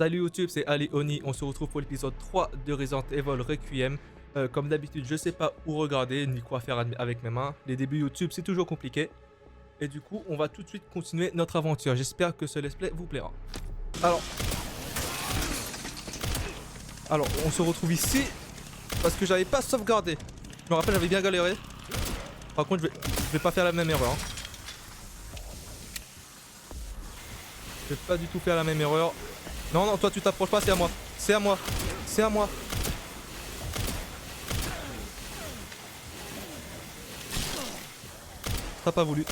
Salut YouTube, c'est Ali Oni, on se retrouve pour l'épisode 3 de Resident Evil Requiem. Comme d'habitude, je sais pas où regarder ni quoi faire avec mes mains. Les débuts YouTube, c'est toujours compliqué. Et du coup, on va tout de suite continuer notre aventure. J'espère que ce let's play vous plaira. Alors, on se retrouve ici parce que j'avais pas sauvegardé. Je me rappelle, j'avais bien galéré. Par contre, je vais pas faire la même erreur. Je vais pas du tout faire la même erreur. Non, non, toi tu t'approches pas, c'est à moi. C'est à moi. C'est à moi. T'as pas voulu.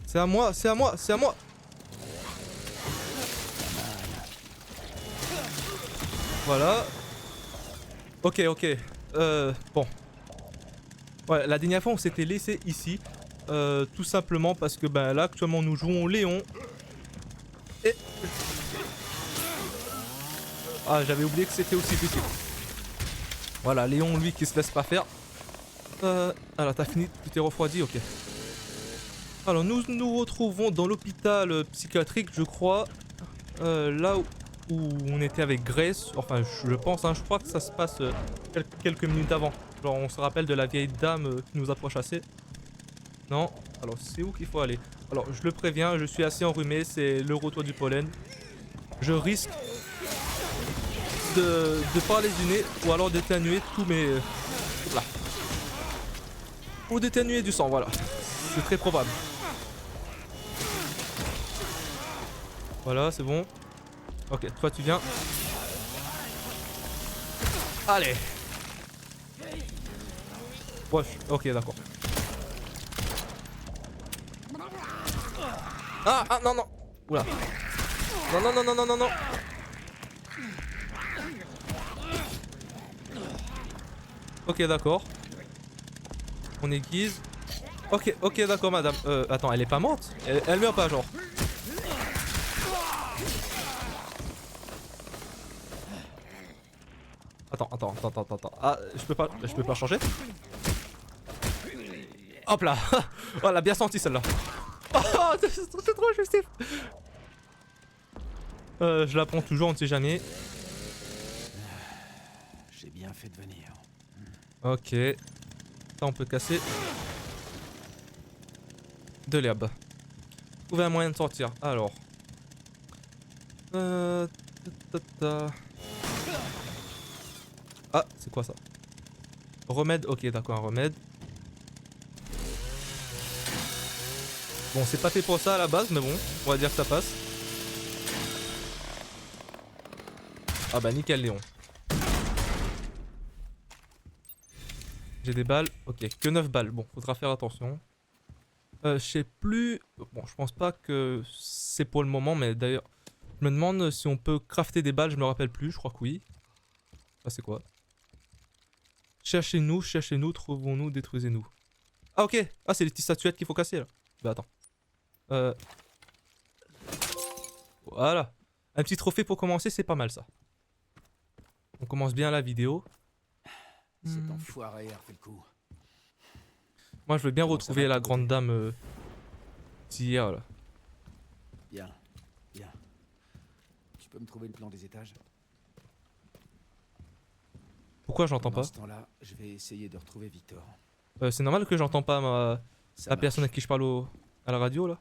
C'est à moi, c'est à moi, c'est à moi. Voilà. Ok, ok. Bon. Ouais, la dernière fois on s'était laissé ici. Tout simplement parce que ben là actuellement nous jouons Léon. Et... Ah, j'avais oublié que c'était aussi possible. Voilà, Léon lui qui se laisse pas faire. Alors t'as fini, tu t'es refroidi, ok. Alors nous nous retrouvons dans l'hôpital psychiatrique, je crois. Là où on était avec Grace. Enfin, je pense, hein, je crois que ça se passe quelques minutes avant. Genre on se rappelle de la vieille dame qui nous a pourchassés. Non. Alors c'est où qu'il faut aller? Alors je le préviens, je suis assez enrhumé, c'est le retour du pollen. Je risque de parler du nez ou alors d'éternuer tous mes... Là. Ou d'éternuer du sang, voilà. C'est très probable. Voilà, c'est bon. Ok, toi tu viens. Allez. Wesh, ok, d'accord. Ah, non, non. Oula. Non, non, non, non, non, non, non. Ok, d'accord. On aiguise. Ok, ok, d'accord, madame. Attends, elle est pas morte? Elle meurt pas, genre. Attends. Ah, je peux pas changer? Hop là. Oh, elle a bien senti celle-là. Oh, c'est trop justif. Je la prends toujours, on ne sait jamais. J'ai bien fait de venir. Ok. Ça, on peut casser. De l'herbe. Trouver un moyen de sortir. Alors. Ah, c'est quoi ça? Remède, ok, d'accord, un remède. Bon, c'est pas fait pour ça à la base, mais bon, on va dire que ça passe. Ah bah nickel Léon. J'ai des balles, ok, que 9 balles, bon, faudra faire attention. Je sais plus, bon, je pense pas que c'est pour le moment, mais d'ailleurs, je me demande si on peut crafter des balles, je me rappelle plus, je crois que oui. Ah, c'est quoi? Cherchez-nous, trouvons-nous, détruisez-nous. Ah ok, ah c'est les petites statuettes qu'il faut casser là. Bah attends. Voilà. Un petit trophée pour commencer, c'est pas mal ça. On commence bien la vidéo. Cet enfoiré a fait le coup. Moi je veux bien Comment ça retrouver va de la ton grande côté? dame d'hier là. Bien. Tu peux me trouver le plan des étages? Pourquoi j'entends Pendant pas? ce temps-là, je vais essayer de retrouver Victor. C'est normal que j'entends pas Ça la marche. personne à qui je parle à la radio là.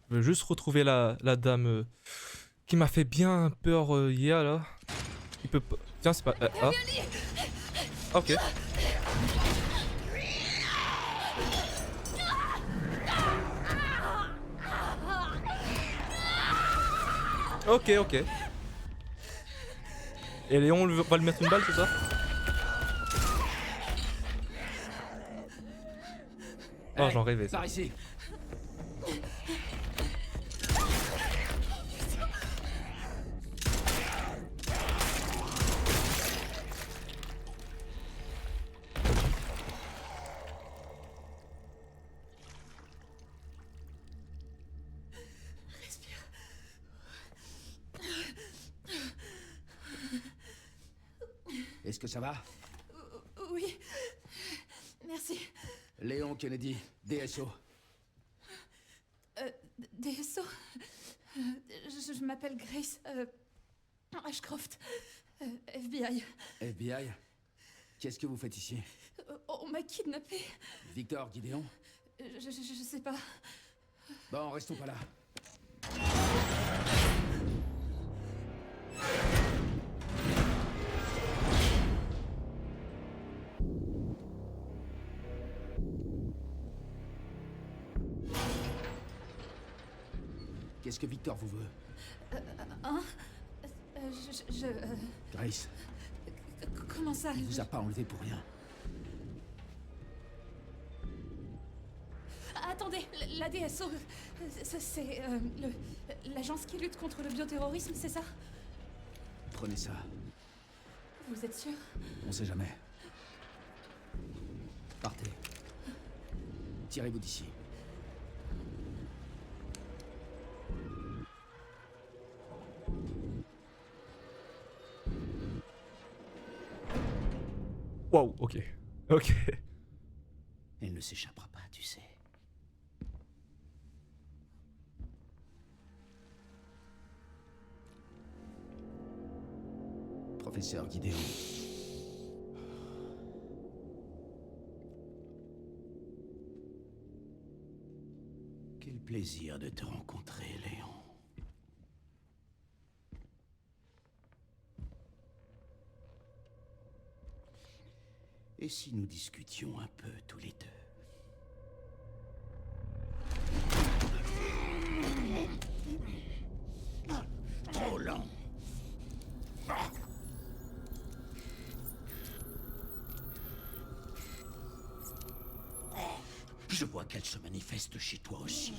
Je veux juste retrouver la dame qui m'a fait bien peur hier là. Il peut pas... Tiens c'est pas... ah. Ok. Ok. Et Léon va lui mettre une balle, c'est ça? Oh, j'en rêvais ça. Par ici. Est-ce que ça va? Oui. Merci. Léon Kennedy, DSO. DSO. Je m'appelle Grace. Ashcroft. FBI. FBI? Qu'est-ce que vous faites ici? On m'a kidnappé. Victor, Gideon? Je sais pas. Bon, restons pas là. Qu'est-ce que Victor vous veut? Grace, Comment ça? il vous a pas enlevé pour rien. Attendez, la DSO, c'est l'agence qui lutte contre le bioterrorisme, c'est ça? Prenez ça, Vous êtes sûr? on sait jamais. Partez. Tirez-vous d'ici. Waouh, ok. Ok. Elle ne s'échappera pas, tu sais. Professeur Gideon. Quel plaisir de te rencontrer, Léon. Et si nous discutions un peu tous les deux? Trop lent. Je vois qu'elle se manifeste chez toi aussi.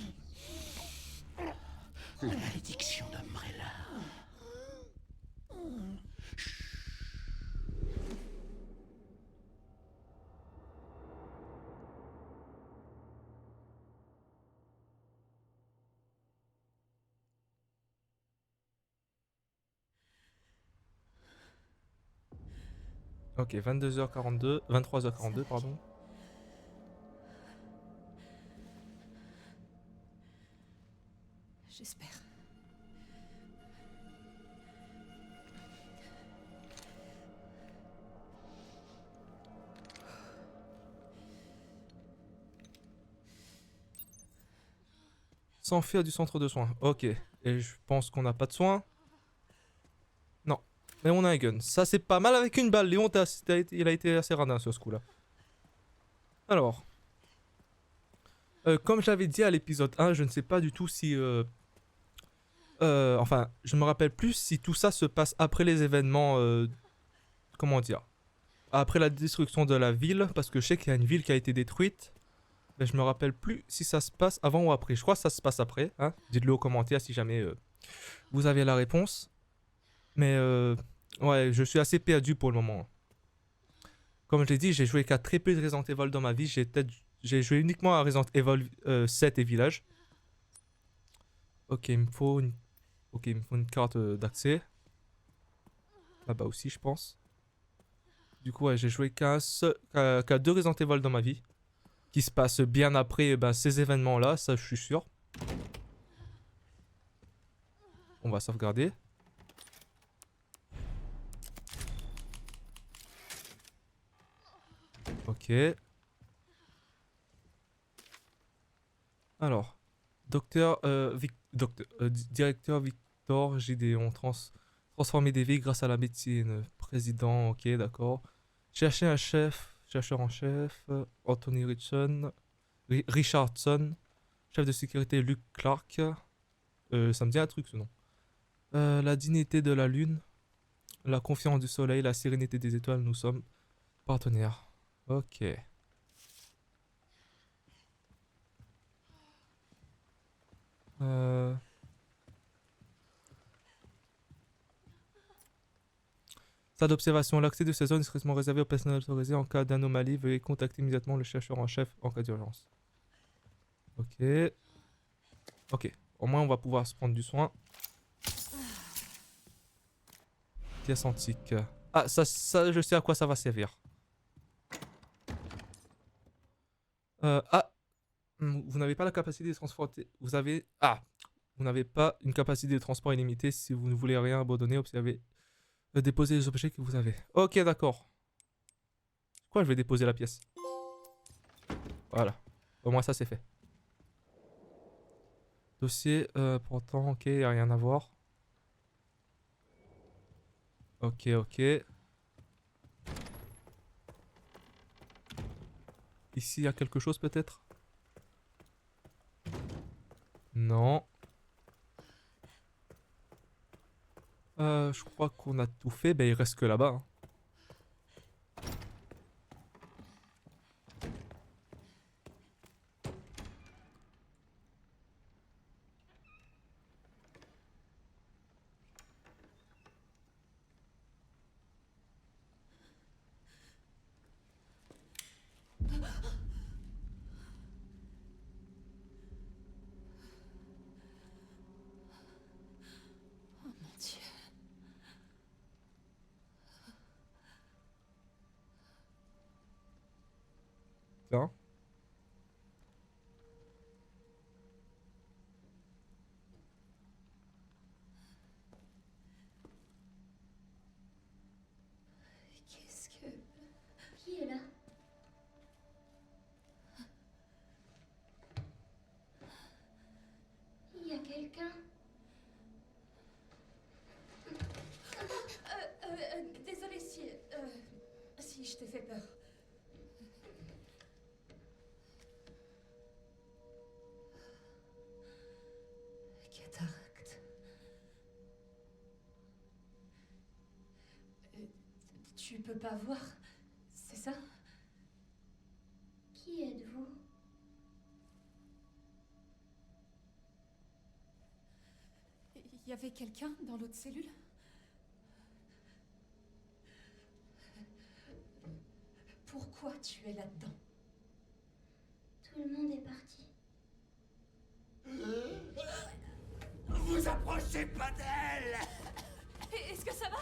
La malédiction d'Umbrella. Ok, 22h42, 23h42, pardon. J'espère. S'enfuir du centre de soins. Ok. Et je pense qu'on n'a pas de soins. Non. Mais on a un gun. Ça c'est pas mal avec une balle. Léon, il a été assez radin sur ce coup-là. Alors. Comme j'avais dit à l'épisode 1, je ne sais pas du tout si... enfin, je me rappelle plus si tout ça se passe après les événements... comment dire? Après la destruction de la ville. Parce que je sais qu'il y a une ville qui a été détruite. Mais je me rappelle plus si ça se passe avant ou après. Je crois que ça se passe après. Hein. Dites-le aux commentaires si jamais vous avez la réponse. Mais ouais, je suis assez perdu pour le moment. Comme je l'ai dit, j'ai joué qu'à très peu de Resident Evil dans ma vie. J'ai joué uniquement à Resident Evil 7 et Village. Ok, il me faut une carte d'accès. Là-bas aussi, je pense. Du coup, ouais, j'ai joué qu'à 2 Resident Evil dans ma vie. Qui se passe bien après ces événements-là, ça je suis sûr. On va sauvegarder. Ok. Alors, directeur Victor Gideon, transformer des vies grâce à la médecine. Président, ok, d'accord. Chercheur en chef, Anthony Richardson, chef de sécurité Luke Clark. Ça me dit un truc ce nom. La dignité de la lune, la confiance du soleil, la sérénité des étoiles, nous sommes partenaires. Ok. Salle d'observation. L'accès de ces zones est strictement réservé au personnel autorisé. En cas d'anomalie, veuillez contacter immédiatement le chercheur en chef en cas d'urgence. Ok. Ok. Au moins, on va pouvoir se prendre du soin. Pièce antique. Ah, ça, je sais à quoi ça va servir. Ah. Vous vous n'avez pas la capacité de transporter. Vous avez. Ah! Vous n'avez pas une capacité de transport illimitée. Si vous ne voulez rien abandonner, observez. Déposez les objets que vous avez. Ok, d'accord. Quoi, je vais déposer la pièce. Voilà. Au moins, ça, c'est fait. Dossier, pourtant, ok, y a rien à voir. Ok, ok. Ici, il y a quelque chose peut-être? Non. Je crois qu'on a tout fait. Ben, il reste que là-bas. Hein. Oh mon Dieu. Tiens. Qu'est-ce que... Qui est là? Il y a quelqu'un? Désolée si je t'ai fait peur. Cataracte. Tu peux pas voir, c'est ça? Qui êtes-vous? Il y avait quelqu'un dans l'autre cellule? Pourquoi tu es là-dedans? Tout le monde est parti. Vous approchez pas d'elle! Est-ce que ça va?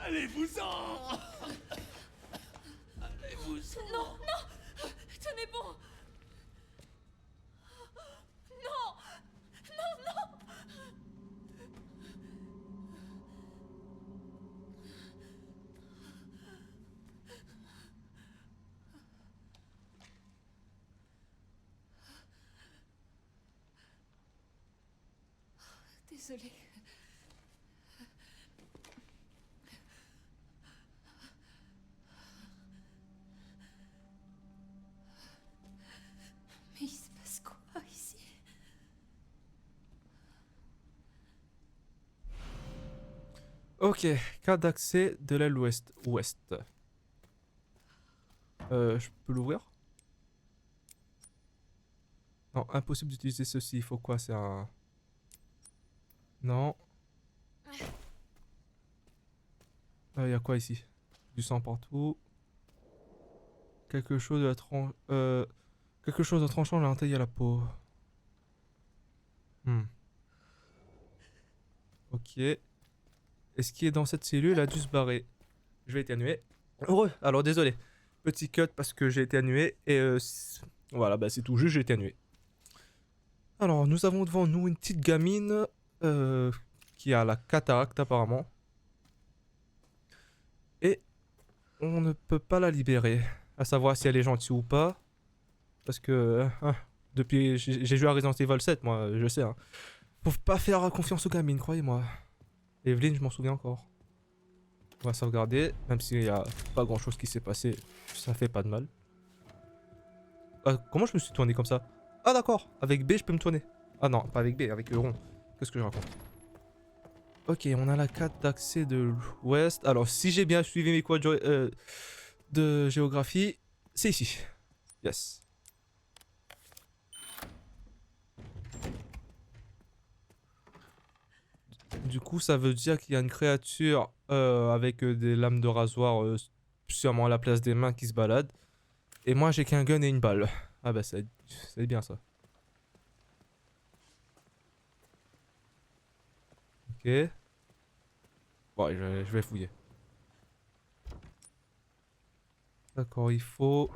Allez-vous-en! Allez-vous-en! Non, non! Tenez bon! Non! Non, non! Désolée. Mais il se passe quoi ici? Ok, carte d'accès de l'aile ouest. Je peux l'ouvrir? Non, impossible d'utiliser ceci. Il faut quoi? C'est un... Non. Il y a quoi ici? Du sang partout. Quelque chose de quelque chose de tranchant à l'intérieur de la peau. Ok. Est-ce qu'il est dans cette cellule a dû se barrer? Je vais éternuer. Heureux. Alors désolé. Petit cut parce que j'ai éternué et voilà, bah c'est tout juste, j'ai éternué. Alors nous avons devant nous une petite gamine qui a la cataracte apparemment. Et on ne peut pas la libérer. À savoir si elle est gentille ou pas. Parce que depuis j'ai joué à Resident Evil 7, moi je sais. Hein. Faut pas faire confiance aux gamines, croyez-moi. Evelyne, je m'en souviens encore. On va sauvegarder, même s'il n'y a pas grand chose qui s'est passé, ça fait pas de mal. Comment je me suis tourné comme ça? Ah d'accord, avec B je peux me tourner. Ah non, pas avec B, avec le rond. Qu'est-ce que je raconte? Ok, on a la carte d'accès de l'ouest. Alors si j'ai bien suivi mes cours de géographie, c'est ici. Yes. Du coup, ça veut dire qu'il y a une créature avec des lames de rasoir sûrement à la place des mains qui se balade. Et moi, j'ai qu'un gun et une balle. Ah bah, c'est bien ça. Ok. Bon, je vais fouiller. D'accord, il faut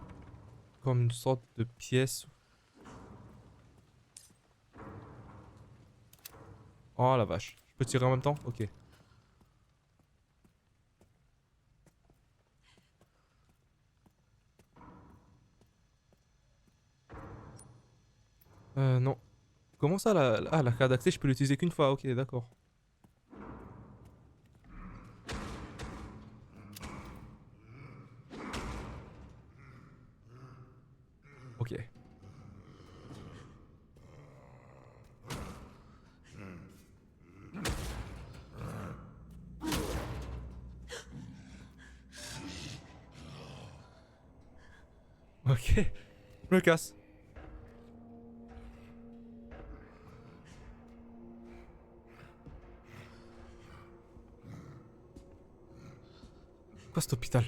comme une sorte de pièce. Oh la vache. Je peux tirer en même temps? Ok. Non. Comment ça la carte d'accès, je peux l'utiliser qu'une fois? Ok, d'accord. Ok. Ok. Je me casse. Quoi cet hôpital?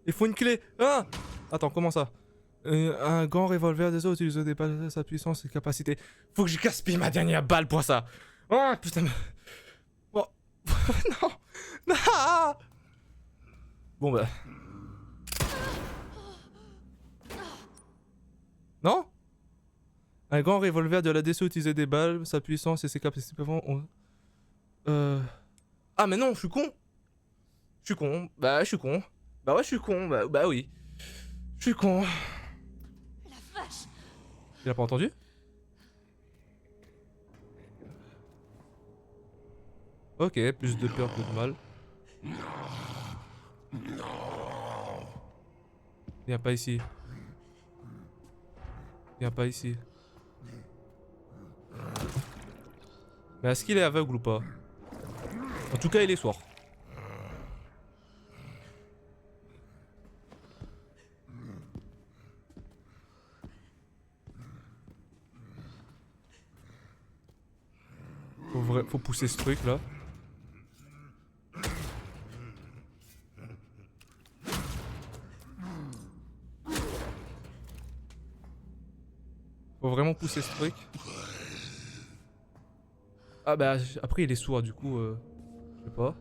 Il faut une clé. Ah! Attends, comment ça? Un grand revolver des autres utilise au départ sa puissance et capacité. Faut que je gaspille ma dernière balle pour ça. Oh putain. Oh. Non. Non. Bon bah. Non? Un grand revolver de la DSO utilisait des balles, sa puissance et ses capacités peuvent... Ah mais non, je suis con. Je suis con. Bah je suis con. Bah ouais, je suis con. Bah oui. Je suis con. La vache! Il a pas entendu? Ok, plus de peur que de mal. Viens pas ici. Viens pas ici. Mais est-ce qu'il est aveugle ou pas? En tout cas, il est sourd. Faut pousser ce truc là. Faut vraiment pousser ce truc. Ah bah après il est sourd du coup je sais pas.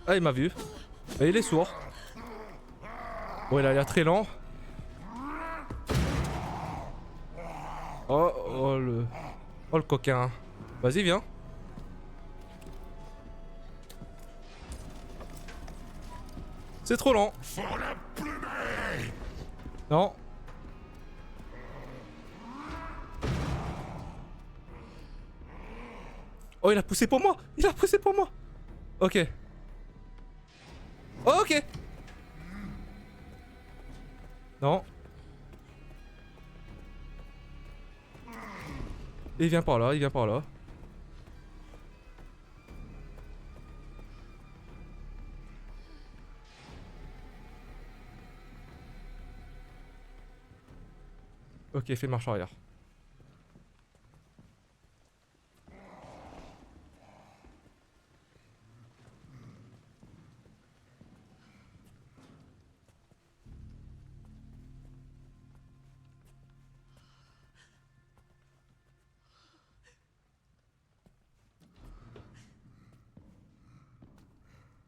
Ah il m'a vu. Et il est sourd. Bon il a l'air très lent. Oh le... Oh le coquin. Vas-y viens. C'est trop lent. Non. Oh il a poussé pour moi. Il a poussé pour moi. Ok. Oh, ok. Non. Il vient par là, il vient par là. Ok, fais marche arrière.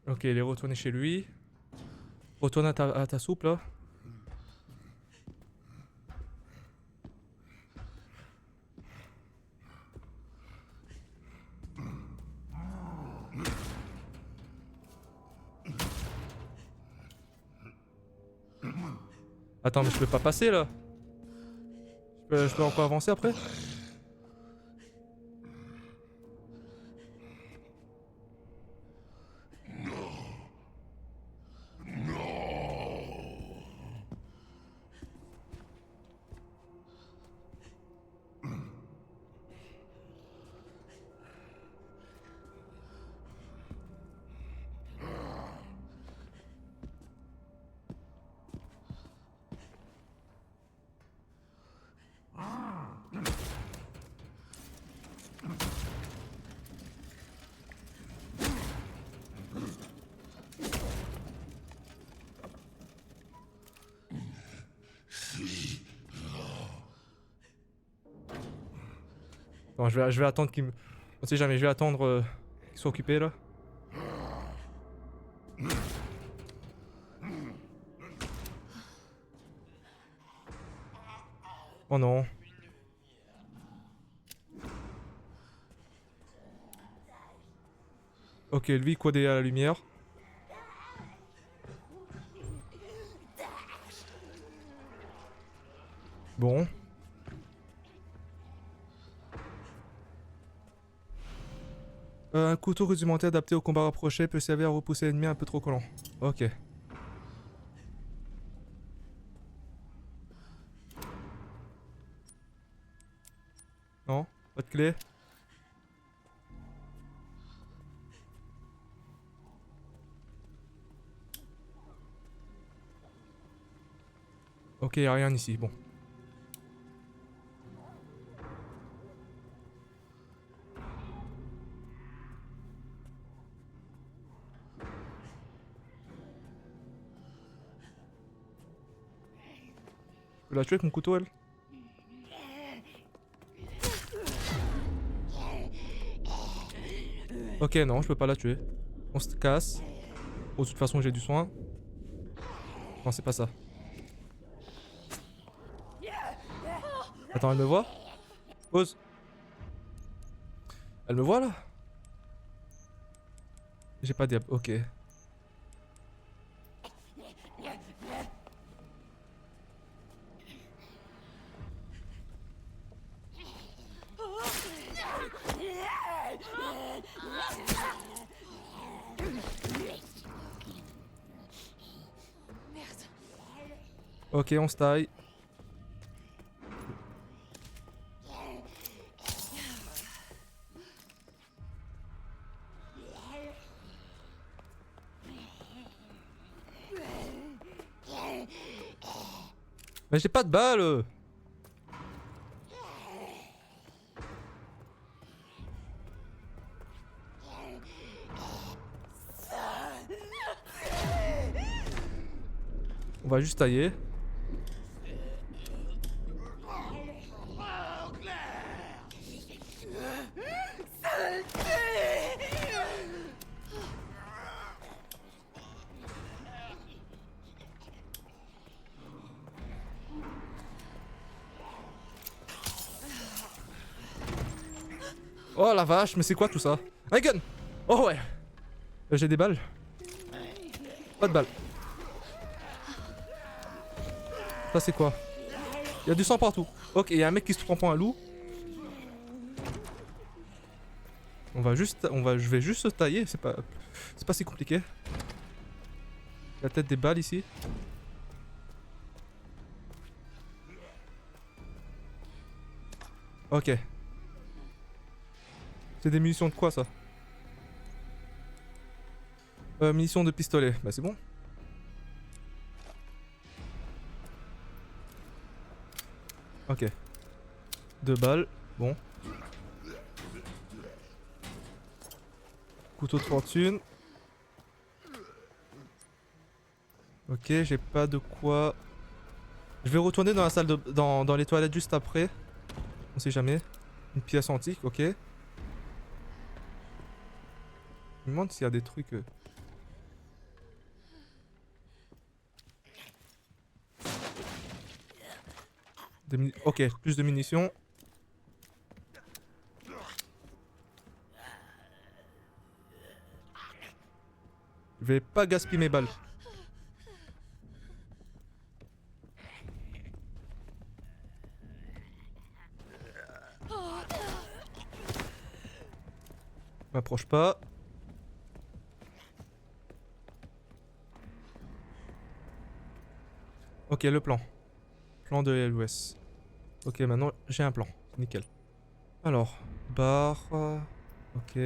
Ok, il est retourné chez lui. Retourne à ta soupe là. Attends, mais je peux pas passer là. Je peux encore avancer après? Bon, je vais attendre qu'il me... On sait jamais, je vais attendre qu'il soit occupé là. Oh non. Ok, lui codé à la lumière. Bon. Un couteau rudimentaire adapté au combat rapproché peut servir à repousser l'ennemi un peu trop collant. Ok. Non, pas de clé. Ok, y'a rien ici, bon. Je peux la tuer avec mon couteau, elle? Ok, non, je peux pas la tuer. On se casse. Oh, de toute façon, j'ai du soin. Non, c'est pas ça. Attends, elle me voit? Pause. Elle me voit là? J'ai pas diable, ok. Ok, on se taille. Mais j'ai pas de balles. On va juste tailler. Oh la vache, mais c'est quoi tout ça? Un gun! Oh ouais! J'ai des balles. Pas de balles. Ça c'est quoi? Il y a du sang partout. Ok, il y a un mec qui se prend pour un loup. Je vais juste se tailler, c'est pas si compliqué. Il y a peut-être des balles ici. Ok. C'est des munitions de quoi ça? Munitions de pistolet. Bah c'est bon. Ok. 2 balles. Bon. Couteau de fortune. Ok, j'ai pas de quoi. Je vais retourner dans la salle de... dans les toilettes juste après. On sait jamais. Une pièce antique, ok. Je me demande s'il y a des trucs... Ok, plus de munitions. Je vais pas gaspiller mes balles. M'approche pas. Ok, le plan. Plan de LOS. Ok, maintenant j'ai un plan. Nickel. Alors, barre. Ok.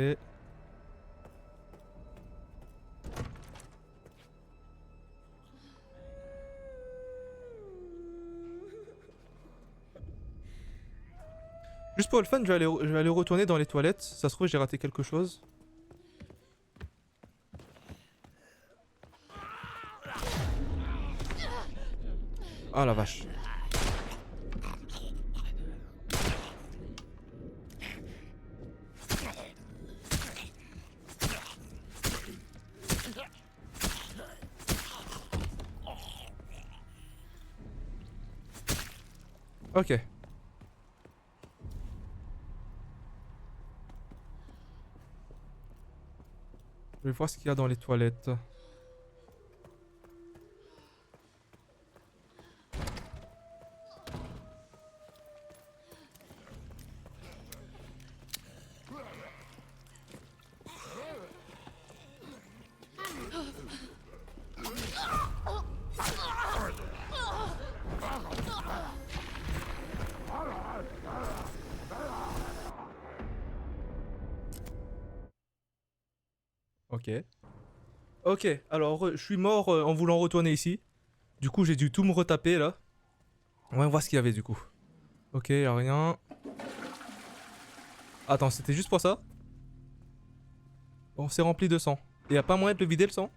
Juste pour le fun, je vais aller retourner dans les toilettes. Ça se trouve, j'ai raté quelque chose. Ah la vache. Ok. Je vais voir ce qu'il y a dans les toilettes. Ok. Ok, alors je suis mort en voulant retourner ici. Du coup, j'ai dû tout me retaper là. On va voir ce qu'il y avait du coup. Ok, y'a rien. Attends, c'était juste pour ça? Bon, c'est rempli de sang. Et y'a pas moyen de le vider le sang?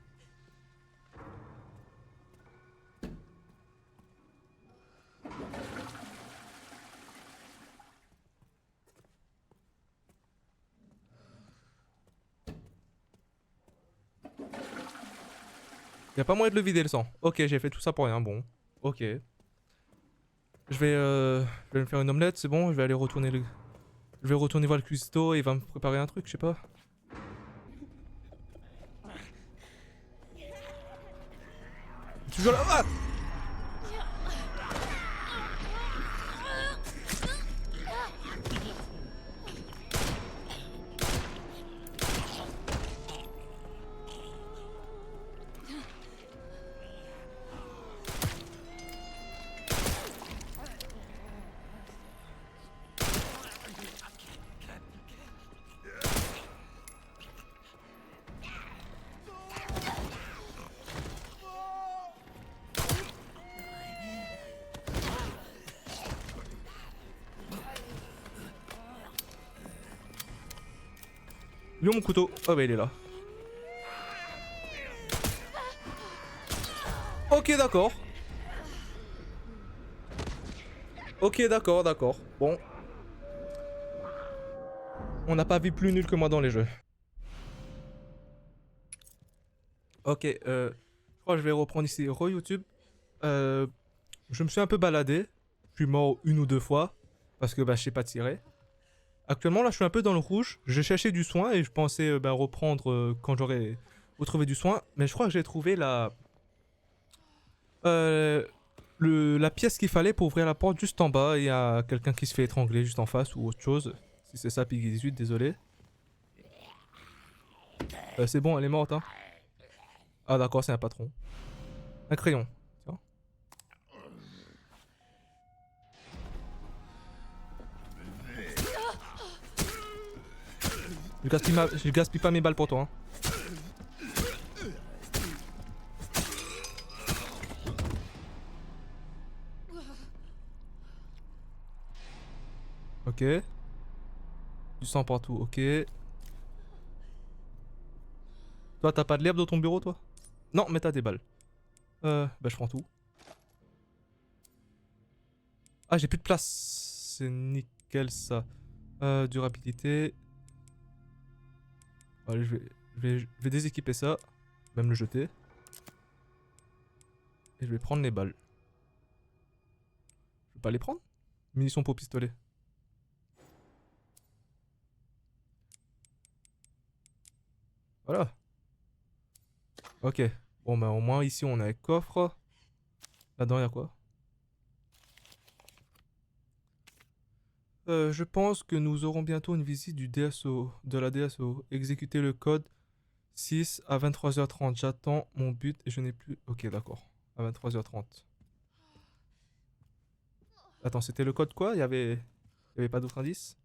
Y'a pas moyen de le vider le sang. Ok, j'ai fait tout ça pour rien, bon. Ok. Je vais me faire une omelette, c'est bon, je vais aller retourner le... Je vais retourner voir le cuistot et il va me préparer un truc, je sais pas. Toujours là. Ah! Il est où mon couteau? Oh bah il est là. Ok d'accord. Ok d'accord, d'accord. Bon. On n'a pas vu plus nul que moi dans les jeux. Ok, je crois que je vais reprendre ici YouTube. Je me suis un peu baladé. Je suis mort une ou deux fois. Parce que bah je sais pas tirer. Actuellement là je suis un peu dans le rouge. J'ai cherché du soin et je pensais bah, reprendre quand j'aurai retrouvé du soin. Mais je crois que j'ai trouvé euh, la pièce qu'il fallait pour ouvrir la porte juste en bas. Il y a quelqu'un qui se fait étrangler juste en face ou autre chose. Si c'est ça, Piggy 18, désolé. C'est bon, elle est morte hein. Ah d'accord, c'est un patron. Un crayon. Tiens. Je gaspille pas mes balles pour toi hein. Ok. Du sang partout, ok. Toi, t'as pas de l'herbe dans ton bureau, toi? Non, mais t'as des balles. Bah je prends tout. Ah, j'ai plus de place. C'est nickel, ça. Durabilité. Allez, je vais déséquiper ça. Même le jeter. Et je vais prendre les balles. Je vais pas les prendre? Munitions pour pistolet. Voilà. Ok. Bon, bah au moins ici on a un coffre. Là-dedans, y'a quoi? Je pense que nous aurons bientôt une visite du DSO, de la DSO. Exécuter le code 6 à 23h30. J'attends mon but et je n'ai plus... Ok, d'accord. À 23h30. Attends, c'était le code quoi? Il y avait pas d'autre indice?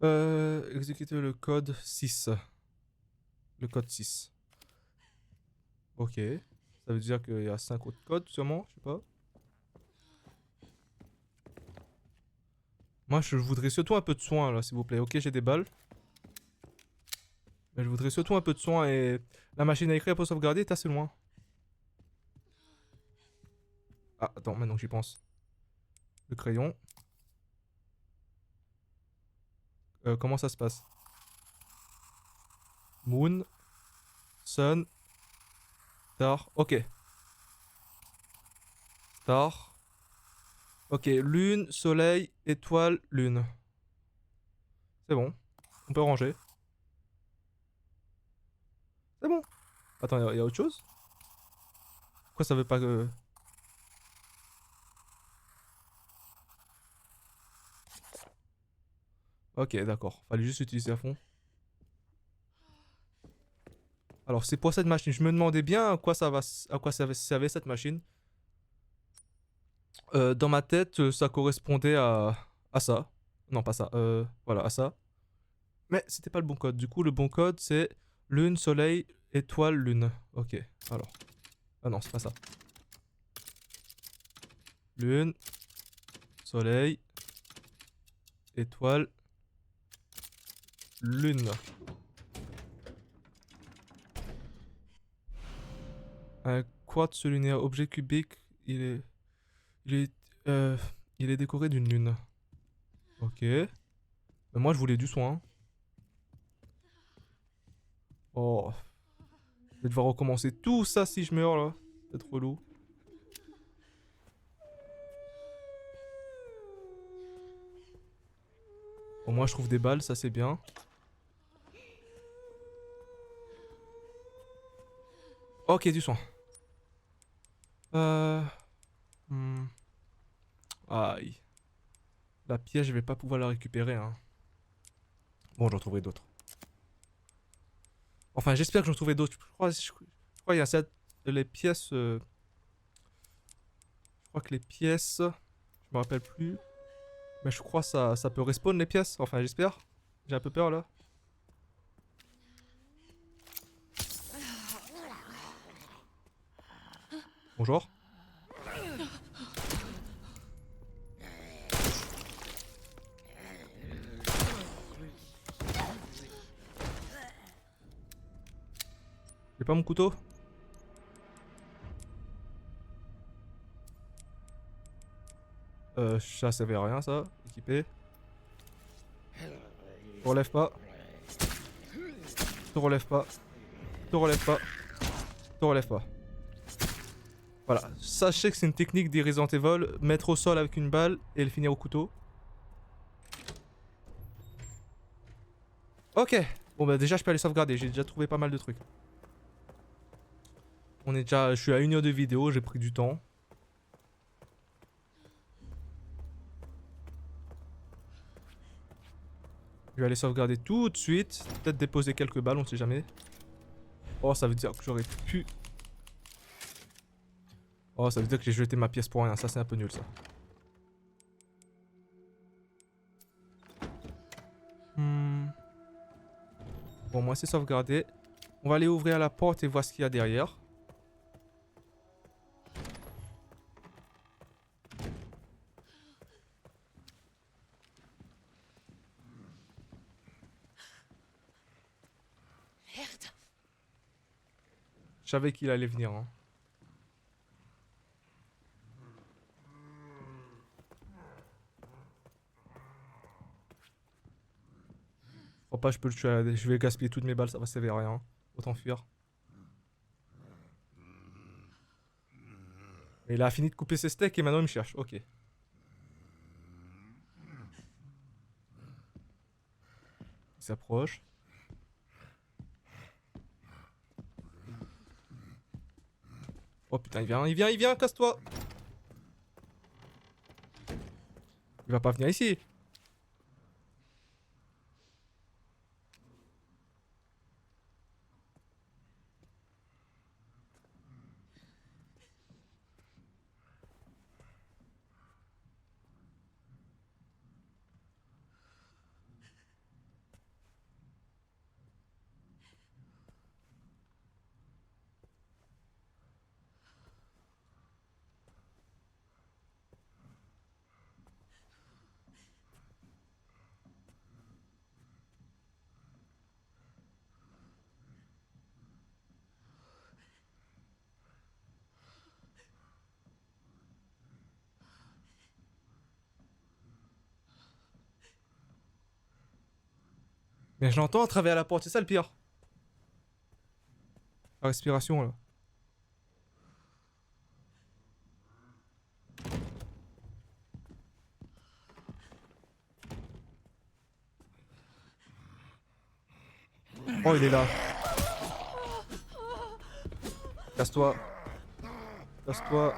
Exécuter le code 6. Le code 6. Ok. Ça veut dire qu'il y a 5 autres codes sûrement, je sais pas. Moi, je voudrais surtout un peu de soin là, s'il vous plaît. Ok, j'ai des balles. Mais je voudrais surtout un peu de soin et... La machine à écrire pour sauvegarder est assez loin. Ah, attends, maintenant que j'y pense. Le crayon. Comment ça se passe? Moon. Sun. Star. Ok. Star. Ok, lune, soleil, étoile, lune. C'est bon. On peut ranger. C'est bon. Attends, y a autre chose? Pourquoi ça veut pas que... Ok, d'accord. Fallait juste utiliser à fond. Alors, c'est pour cette machine. Je me demandais bien à quoi ça servait cette machine. Dans ma tête, ça correspondait à ça. Non, pas ça. Voilà, à ça. Mais c'était pas le bon code. Du coup, le bon code, c'est lune, soleil, étoile, lune. Ok, alors. Ah non, c'est pas ça. Lune, soleil, étoile, lune. Un quartz lunaire, objet cubique, il est, euh, il est décoré d'une lune. Ok. Mais moi, je voulais du soin. Oh. Je vais devoir recommencer tout ça si je meurs là. C'est trop relou. Au moins, je trouve des balles, ça c'est bien. Ok, du soin. Euh... hmm. Aïe. La pièce, je vais pas pouvoir la récupérer. Hein. Bon, j'en trouverai d'autres. Enfin, j'espère que j'en trouverai d'autres. Je crois qu'il y a cette... les pièces... Je crois que les pièces... Je me rappelle plus. Mais je crois que ça peut respawn les pièces. Enfin, j'espère. J'ai un peu peur là. Bonjour. J'ai pas mon couteau? Ça servait à rien ça. Équipé. Te relève pas. Te relève pas. Te relève pas. Te relève pas. Voilà. Sachez que c'est une technique des Resident Evil. Mettre au sol avec une balle et le finir au couteau. Ok. Bon bah déjà je peux aller sauvegarder. J'ai déjà trouvé pas mal de trucs. On est déjà... Je suis à 1 heure de vidéo. J'ai pris du temps. Je vais aller sauvegarder tout de suite. Peut-être déposer quelques balles, on sait jamais. Oh, ça veut dire que j'aurais pu... Oh, ça veut dire que j'ai jeté ma pièce pour rien. Ça, c'est un peu nul, ça. Bon, moi, c'est sauvegardé. On va aller ouvrir la porte et voir ce qu'il y a derrière. Merde. Je savais qu'il allait venir, hein. Oh pas, je peux le tuer. Je vais gaspiller toutes mes balles, ça va servir à rien. Autant fuir. Et il a fini de couper ses steaks et maintenant il me cherche. Ok. Il s'approche. Oh putain, il vient, casse-toi. Il va pas venir ici. Mais je l'entends à travers la porte, c'est ça le pire. La respiration là. Oh, il est là. Casse-toi. Casse-toi.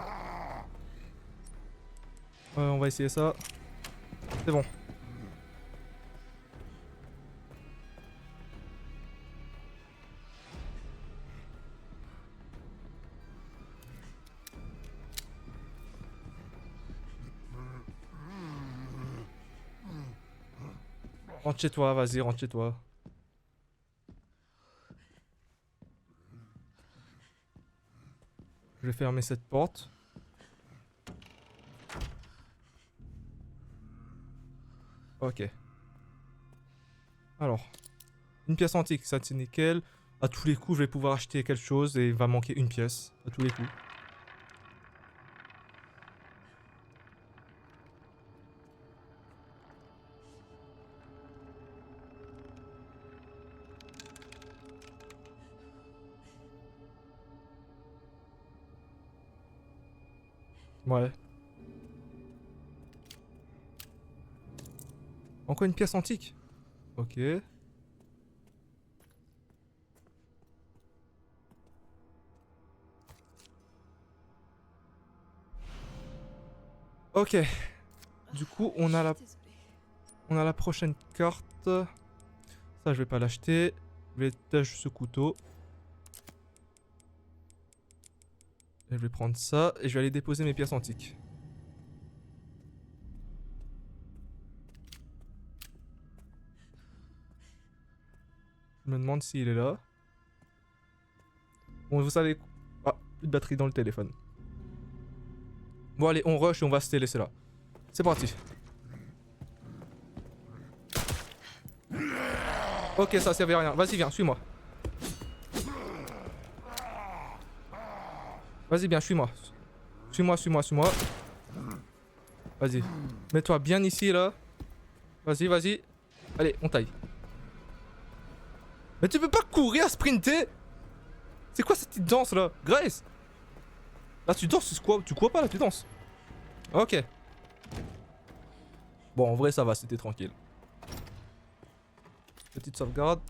On va essayer ça. C'est bon. Rentre chez toi, vas-y, rentre chez toi. Je vais fermer cette porte. Ok. Alors. Une pièce antique, ça c'est nickel. À tous les coups, je vais pouvoir acheter quelque chose et il va manquer une pièce. À tous les coups. Ouais. Encore une pièce antique. Ok. Ok. Du coup, on a la prochaine carte. Ça, je vais pas l'acheter. Je vais tâcher ce couteau. Et je vais prendre ça et je vais aller déposer mes pièces antiques. Je me demande s'il est là. Bon, vous savez... Ah, plus de batterie dans le téléphone. Bon, allez, on rush et on va se laisser là. C'est parti. Ok, ça servait à rien. Vas-y, viens, suis-moi. Vas-y, viens, suis-moi. Suis-moi, suis-moi, suis-moi. Vas-y. Mets-toi bien ici, là. Vas-y, vas-y. Allez, on taille. Mais tu peux pas courir, sprinter. C'est quoi cette petite danse, là? Grace. Là, tu danses, tu cours pas, là, tu danses. Ok. Bon, en vrai, ça va, c'était tranquille. Petite sauvegarde.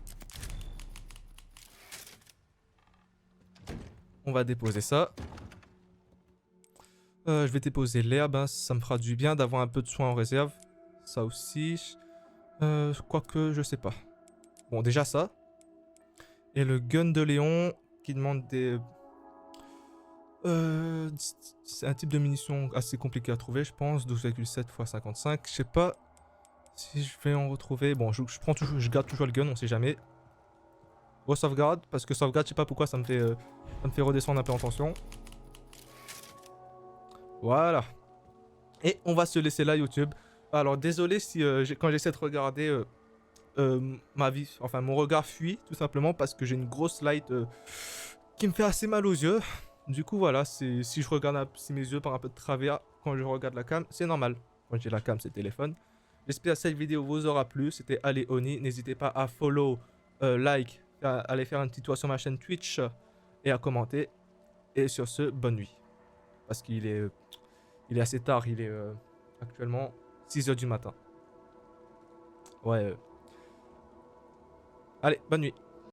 On va déposer ça. Je vais déposer l'herbe, hein. Ça me fera du bien d'avoir un peu de soin en réserve. Ça aussi. Quoique, je sais pas. Bon, déjà ça. Et le gun de Léon qui demande des... c'est un type de munition assez compliqué à trouver, je pense. 12,7 x 55. Je sais pas si je vais en retrouver. Bon, je prends toujours, je garde toujours le gun, on sait jamais. Sauvegarde, parce que sauvegarde, je sais pas pourquoi ça me fait redescendre un peu en tension. Voilà. Et on va se laisser là, YouTube. Alors, désolé si quand j'essaie de regarder ma vie, enfin mon regard fuit, tout simplement parce que j'ai une grosse light qui me fait assez mal aux yeux. Du coup, voilà, si je regarde si mes yeux par un peu de travers quand je regarde la cam, c'est normal. Quand j'ai la cam, c'est le téléphone. J'espère que cette vidéo vous aura plu. C'était Aléoni. N'hésitez pas à follow, like, à aller faire un petit tour sur ma chaîne Twitch et à commenter. Et sur ce, bonne nuit. Parce qu'il est assez tard. Il est actuellement 6 h du matin. Ouais. Allez, bonne nuit.